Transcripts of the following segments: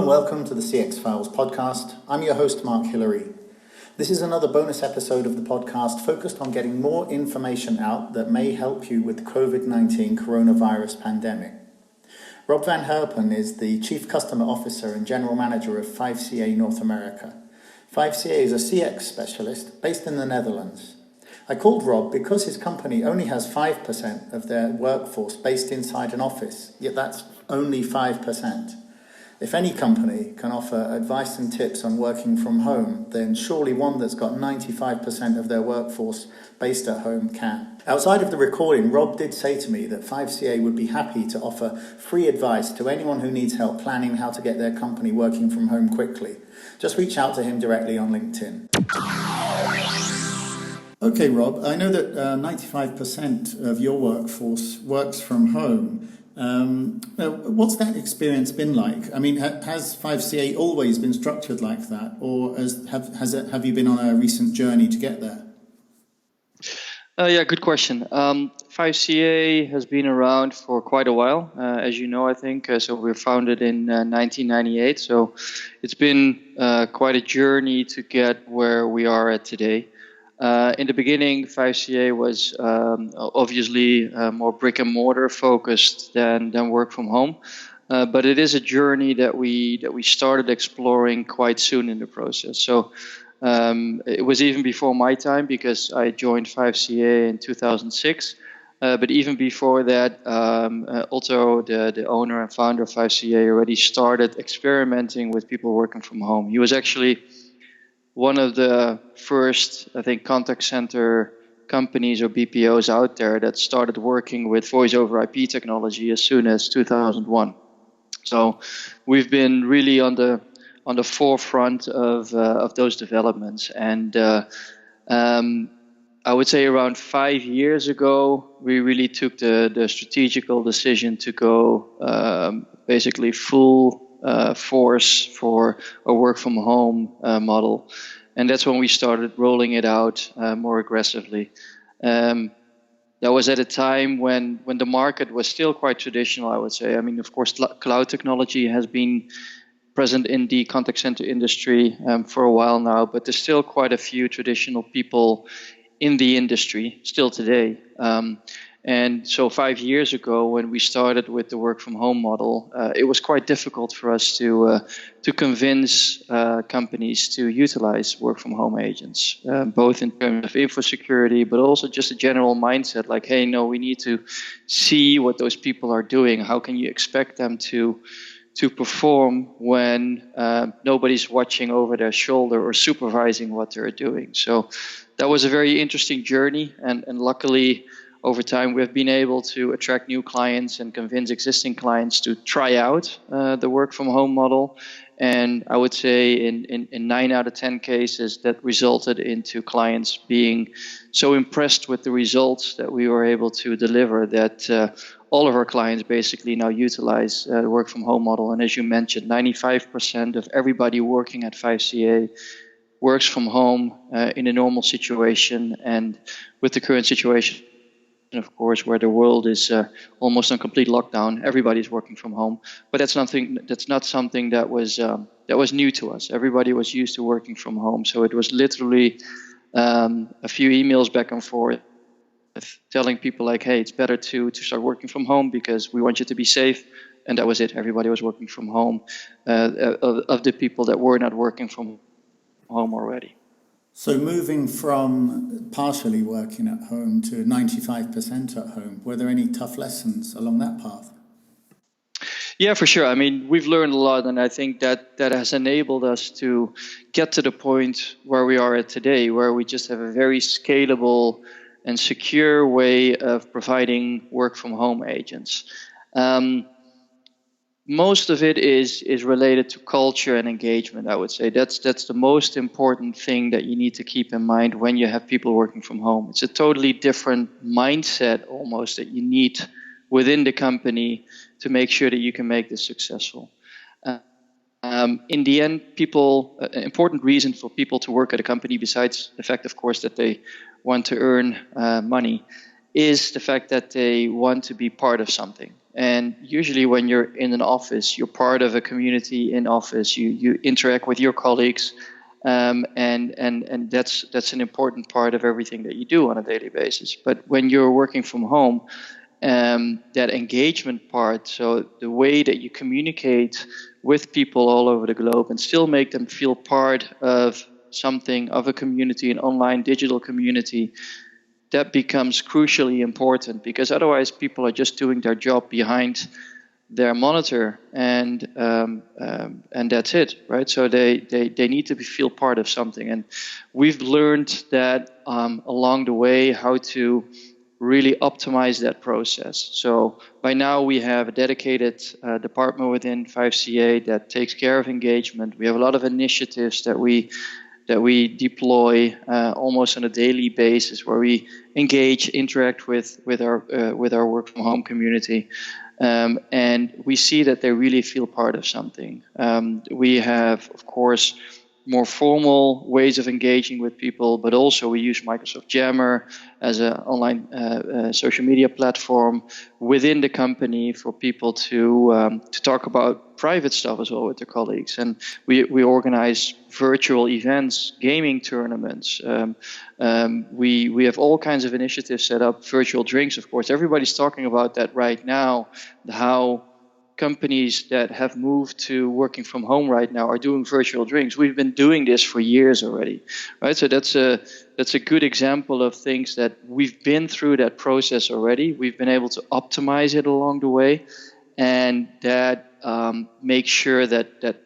and welcome to the CX Files podcast. I'm your host, Mark Hillary. This is another bonus episode of the podcast focused on getting more information out that may help you with the COVID-19 coronavirus pandemic. Rob van Herpen is the Chief Customer Officer and General Manager of 5CA North America. 5CA is a CX specialist based in the Netherlands. I called Rob because his company only has 5% of their workforce based inside an office, yet that's only 5%. If any company can offer advice and tips on working from home, then surely one that's got 95% of their workforce based at home can. Outside of the recording, Rob did say to me that 5CA would be happy to offer free advice to anyone who needs help planning how to get their company working from home quickly. Just reach out to him directly on LinkedIn. Okay, Rob, I know that 95% of your workforce works from home. What's that experience been like? I mean, has 5CA always been structured like that, or have you been on a recent journey to get there? Yeah, good question. 5CA has been around for quite a while, as you know, I think. So we were founded in 1998, so it's been quite a journey to get where we are at today. In the beginning, 5CA was obviously more brick and mortar focused than work from home, but it is a journey that we started exploring quite soon in the process. So it was even before my time because I joined 5CA in 2006. But even before that, also the owner and founder of 5CA already started experimenting with people working from home. He was actually one of the first, I think, contact center companies or BPOs out there that started working with voice over IP technology as soon as 2001. So we've been really on the forefront of those developments. And I would say around 5 years ago, we really took the strategical decision to go basically full force for a work from home model. And that's when we started rolling it out more aggressively. That was at a time when the market was still quite traditional, I would say. I mean, of course, cloud technology has been present in the contact center industry for a while now, but there's still quite a few traditional people in the industry still today. And so 5 years ago, when we started with the work from home model, it was quite difficult for us to convince companies to utilize work from home agents, both in terms of info security, but also just a general mindset like, hey, no, we need to see what those people are doing. How can you expect them to perform when nobody's watching over their shoulder or supervising what they're doing? So that was a very interesting journey, and luckily, over time, we've been able to attract new clients and convince existing clients to try out the work from home model. And I would say in 9 out of 10 cases, that resulted into clients being so impressed with the results that we were able to deliver that all of our clients basically now utilize the work from home model. And as you mentioned, 95% of everybody working at 5CA works from home in a normal situation. And with the current situation, of course, where the world is almost on complete lockdown, everybody's working from home. But that's not something that was new to us. Everybody was used to working from home, so it was literally a few emails back and forth, telling people like, "Hey, it's better to start working from home because we want you to be safe." And that was it. Everybody was working from home. Of the people that were not working from home already. So moving from partially working at home to 95% at home, were there any tough lessons along that path? Yeah, for sure. I mean, we've learned a lot, and I think that has enabled us to get to the point where we are at today, where we just have a very scalable and secure way of providing work from home agents. Most of it is related to culture and engagement, I would say. That's the most important thing that you need to keep in mind when you have people working from home. It's a totally different mindset almost that you need within the company to make sure that you can make this successful. In the end, an important reason for people to work at a company, besides the fact, of course, that they want to earn money, is the fact that they want to be part of something. And usually when you're in an office, you're part of a community in office. You interact with your colleagues, and that's an important part of everything that you do on a daily basis. But when you're working from home, that engagement part, so the way that you communicate with people all over the globe and still make them feel part of something, of a community, an online digital community, that becomes crucially important, because otherwise people are just doing their job behind their monitor, and that's it, right? So they need to feel part of something, and we've learned that along the way how to really optimize that process. So by now we have a dedicated department within 5CA that takes care of engagement. We have a lot of initiatives that we deploy almost on a daily basis, where we engage, interact with our work from home community, and we see that they really feel part of something. We have, of course, more formal ways of engaging with people, but also we use Microsoft Jammer as an online social media platform within the company for people to talk about private stuff as well with their colleagues. And we organize virtual events, gaming tournaments. We have all kinds of initiatives set up, virtual drinks, of course. Everybody's talking about that right now, how companies that have moved to working from home right now are doing virtual drinks. We've been doing this for years already, right? So that's a good example of things that we've been through that process already. We've been able to optimize it along the way, and that makes sure that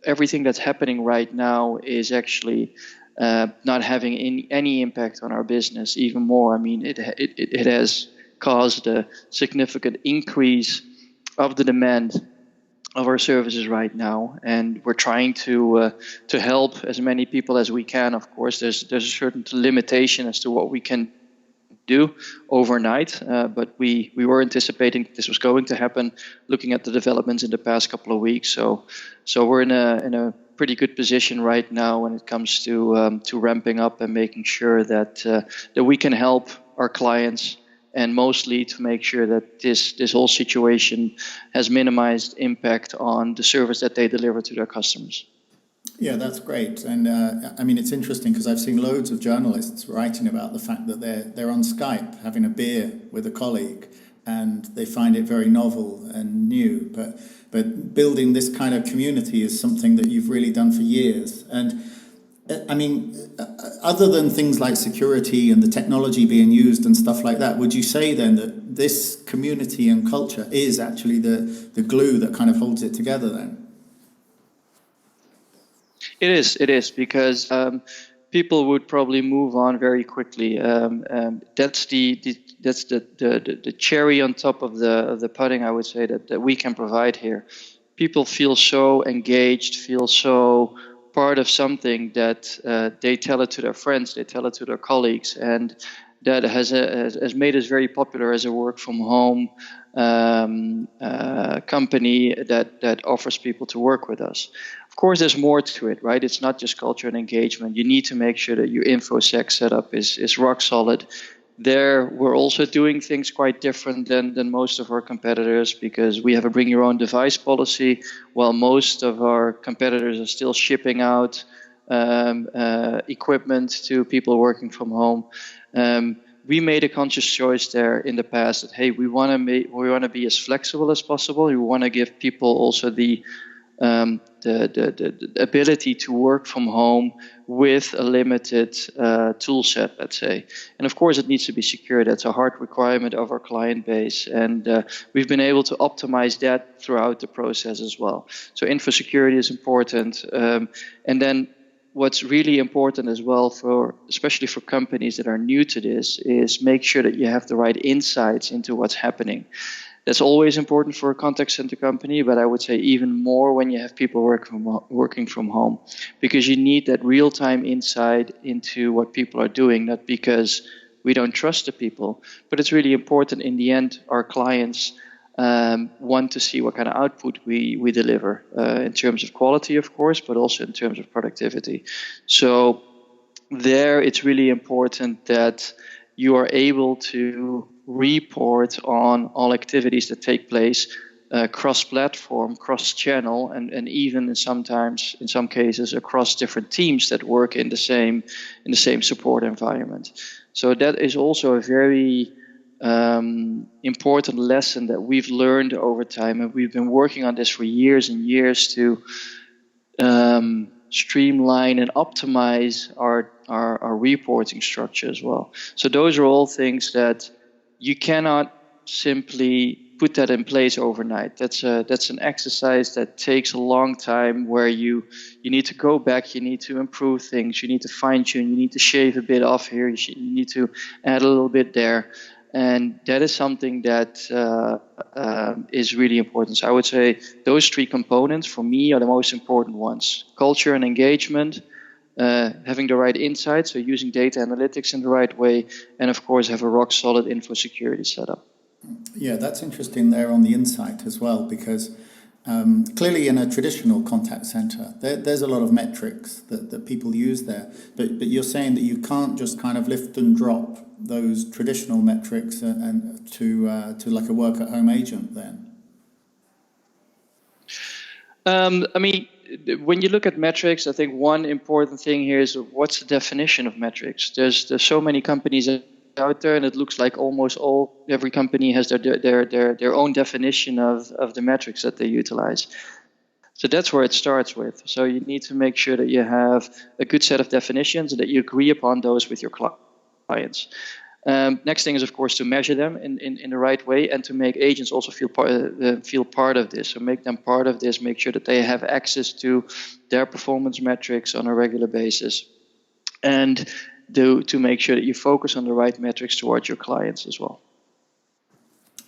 everything that's happening right now is actually not having any impact on our business. Even more, I mean, it has caused a significant increase of the demand of our services right now, and we're trying to help as many people as we can. Of course, there's a certain limitation as to what we can do overnight, but we were anticipating this was going to happen, looking at the developments in the past couple of weeks. So we're in a pretty good position right now when it comes to ramping up and making sure that we can help our clients, and mostly to make sure that this whole situation has minimized impact on the service that they deliver to their customers. Yeah, that's great. And I mean, it's interesting because I've seen loads of journalists writing about the fact that they're on Skype having a beer with a colleague, and they find it very novel and new. But building this kind of community is something that you've really done for years. And I mean, other than things like security and the technology being used and stuff like that, would you say then that this community and culture is actually the glue that kind of holds it together then? It is, because people would probably move on very quickly. That's the cherry on top of the pudding, I would say, that we can provide here. People feel so engaged, feel so part of something that they tell it to their friends, they tell it to their colleagues, and that has made us very popular as a work from home company that offers people to work with us. Of course, there's more to it, right? It's not just culture and engagement. You need to make sure that your InfoSec setup is rock solid. There, we're also doing things quite different than most of our competitors, because we have a bring your own device policy, while most of our competitors are still shipping out equipment to people working from home. We made a conscious choice there in the past that, hey, we want to be as flexible as possible. We want to give people also the ability to work from home with a limited tool set, let's say. And of course, it needs to be secure. That's a hard requirement of our client base. And we've been able to optimize that throughout the process as well. So info security is important. And then what's really important as well, especially for companies that are new to this, is make sure that you have the right insights into what's happening. That's always important for a contact center company, but I would say even more when you have people working from home, because you need that real-time insight into what people are doing, not because we don't trust the people, but it's really important in the end. Our clients want to see what kind of output we deliver in terms of quality, of course, but also in terms of productivity. So there, it's really important that you are able to report on all activities that take place cross-platform, cross-channel, and even in some cases across different teams that work in the same support environment. So that is also a very important lesson that we've learned over time, and we've been working on this for years and years to streamline and optimize our reporting structure as well. So those are all things that you cannot simply put that in place overnight. That's an exercise that takes a long time, where you need to go back, you need to improve things, you need to fine tune, you need to shave a bit off here, you need to add a little bit there. And that is something that is really important. So I would say those three components for me are the most important ones: culture and engagement, having the right insights, so using data analytics in the right way, and of course have a rock solid info security setup. Yeah, that's interesting there on the insight as well, because clearly in a traditional contact center, there's a lot of metrics that people use there. But you're saying that you can't just kind of lift and drop those traditional metrics and to like a work at home agent then? I mean, when you look at metrics, I think one important thing here is what's the definition of metrics. There's so many companies out there, and it looks like every company has their own definition of the metrics that they utilize. So that's where it starts with. So you need to make sure that you have a good set of definitions and that you agree upon those with your clients. Next thing is, of course, to measure them in the right way, and to make agents also feel part of this. So make them part of this, make sure that they have access to their performance metrics on a regular basis, and to make sure that you focus on the right metrics towards your clients as well.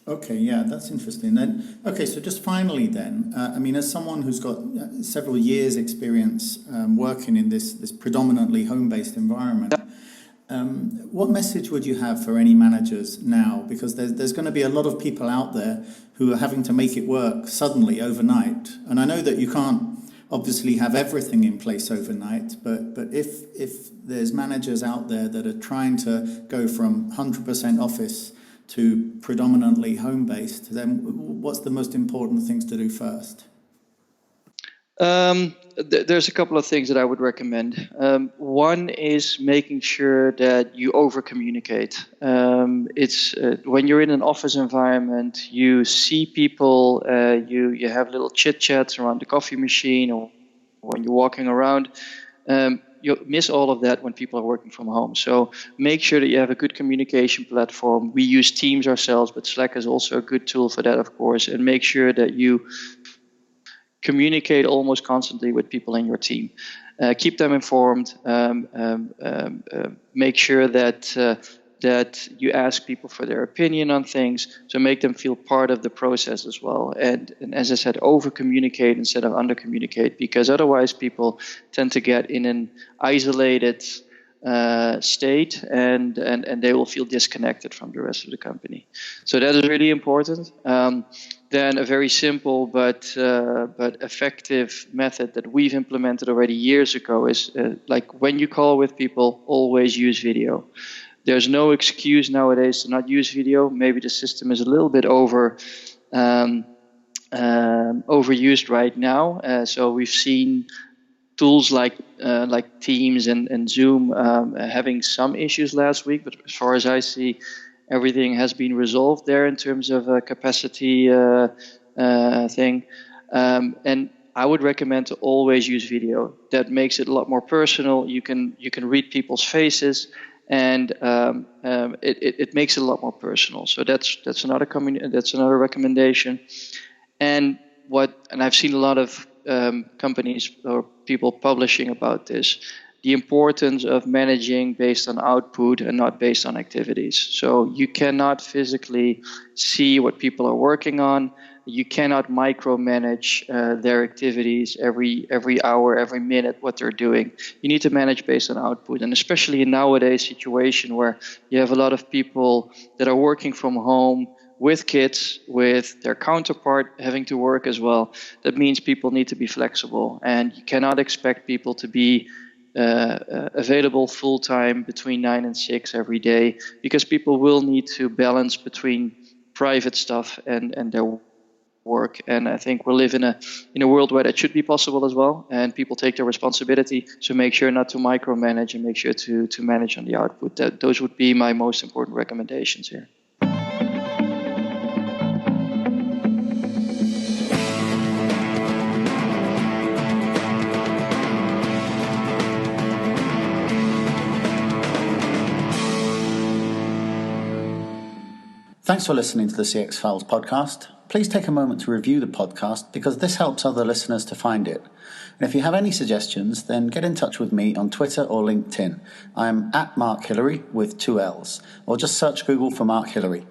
Okay, yeah, that's interesting. Then, okay, so just finally then, I mean, as someone who's got several years experience working in this predominantly home-based environment, what message would you have for any managers now? Because there's going to be a lot of people out there who are having to make it work suddenly overnight. And I know that you can't obviously have everything in place overnight, but if there's managers out there that are trying to go from 100% office to predominantly home-based, then what's the most important things to do first? There's a couple of things that I would recommend. One is making sure that you over-communicate. It's when you're in an office environment, you see people, you have little chit-chats around the coffee machine or when you're walking around. You miss all of that when people are working from home. So make sure that you have a good communication platform. We use Teams ourselves, but Slack is also a good tool for that, of course. And make sure that you communicate almost constantly with people in your team. Keep them informed. Make sure that you ask people for their opinion on things, so make them feel part of the process as well. And as I said, over-communicate instead of under-communicate, because otherwise people tend to get in an isolated state, and they will feel disconnected from the rest of the company. So that is really important. Then a very simple but effective method that we've implemented already years ago is like when you call with people, always use video. There's no excuse nowadays to not use video. Maybe the system is a little bit overused right now. So we've seen tools like Teams and Zoom having some issues last week, but as far as I see, everything has been resolved there in terms of a capacity thing. And I would recommend to always use video. That makes it a lot more personal. You can read people's faces, and it makes it a lot more personal. So that's another recommendation. And I've seen a lot of companies or people publishing about this, the importance of managing based on output and not based on activities. So you cannot physically see what people are working on. You cannot micromanage their activities every hour, every minute, what they're doing. You need to manage based on output. And especially in nowadays situation where you have a lot of people that are working from home with kids, with their counterpart having to work as well, that means people need to be flexible. And you cannot expect people to be available full time between 9 and 6 every day, because people will need to balance between private stuff and their work. And I think we live in a world where that should be possible as well, and people take their responsibility. So make sure not to micromanage and make sure to manage on the output. Those would be my most important recommendations here. Thanks for listening to the CX Files podcast. Please take a moment to review the podcast because this helps other listeners to find it. And if you have any suggestions, then get in touch with me on Twitter or LinkedIn. I'm @Mark Hillary with 2 L's, or just search Google for Mark Hillary.